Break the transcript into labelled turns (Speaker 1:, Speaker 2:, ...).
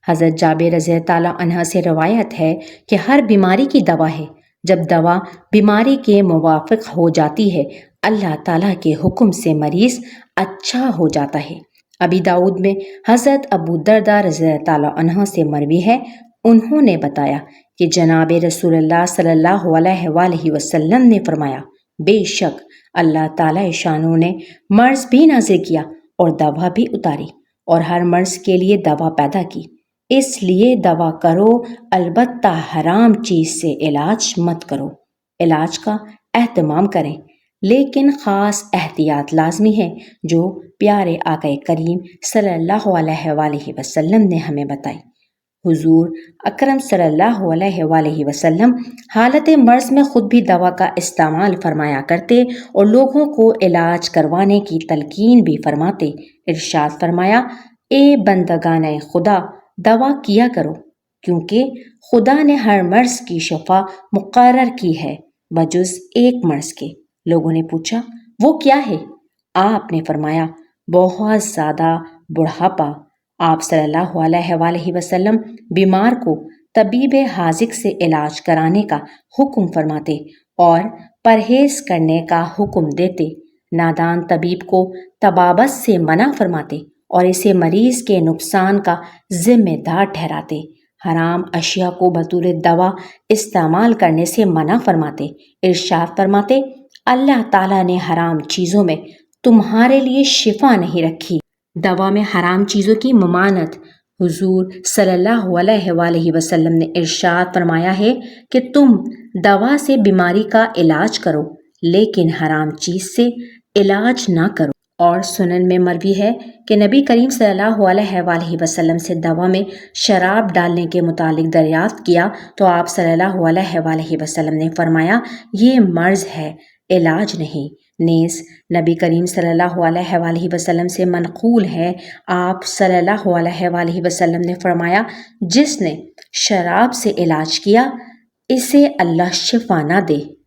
Speaker 1: حضرت جابر رضی تعالیٰ عنہ سے روایت ہے کہ ہر بیماری کی دوا ہے، جب دوا بیماری کے موافق ہو جاتی ہے اللہ تعالیٰ کے حکم سے مریض اچھا ہو جاتا ہے۔ ابی داؤد میں حضرت ابو درداء رضی تعالیٰ عنہ سے مروی ہے، انہوں نے بتایا کہ جناب رسول اللہ صلی اللہ علیہ وآلہ وسلم نے فرمایا، بے شک اللہ تعالیٰ شانوں نے مرض بھی نازل کیا اور دوا بھی اتاری اور ہر مرض کے لیے دوا پیدا کی، اس لیے دوا کرو، البتہ حرام چیز سے علاج مت کرو۔ علاج کا اہتمام کریں، لیکن خاص احتیاط لازمی ہے جو پیارے آقا کریم صلی اللہ علیہ وآلہ وسلم نے ہمیں بتائی۔ حضور اکرم صلی اللہ علیہ وآلہ وسلم حالت مرض میں خود بھی دوا کا استعمال فرمایا کرتے اور لوگوں کو علاج کروانے کی تلقین بھی فرماتے۔ ارشاد فرمایا، اے بندگان خدا، دوا کیا کرو، کیونکہ خدا نے ہر مرض کی شفا مقرر کی ہے بجز ایک مرض کے۔ لوگوں نے پوچھا، وہ کیا ہے؟ آپ نے فرمایا، بہت زیادہ بڑھاپا۔ آپ صلی اللہ علیہ وآلہ وسلم بیمار کو طبیب حاذق سے علاج کرانے کا حکم فرماتے اور پرہیز کرنے کا حکم دیتے۔ نادان طبیب کو طبابت سے منع فرماتے اور اسے مریض کے نقصان کا ذمہ دار ٹھہراتے۔ حرام اشیاء کو بطور دوا استعمال کرنے سے منع فرماتے۔ ارشاد فرماتے، اللہ تعالیٰ نے حرام چیزوں میں تمہارے لیے شفا نہیں رکھی۔ دوا میں حرام چیزوں کی ممانعت۔ حضور صلی اللہ علیہ وآلہ وسلم نے ارشاد فرمایا ہے کہ تم دوا سے بیماری کا علاج کرو لیکن حرام چیز سے علاج نہ کرو۔ اور سنن میں مروی ہے کہ نبی کریم صلی اللہ علیہ وآلہ وسلم سے دوا میں شراب ڈالنے کے متعلق دریافت کیا تو آپ صلی اللہ علیہ وآلہ وسلم نے فرمایا، یہ مرض ہے، علاج نہیں۔ نیز نبی کریم صلی اللہ علیہ وآلہ وسلم سے منقول ہے، آپ صلی اللہ علیہ وآلہ وسلم نے فرمایا، جس نے شراب سے علاج کیا اسے اللہ شفا نہ دے۔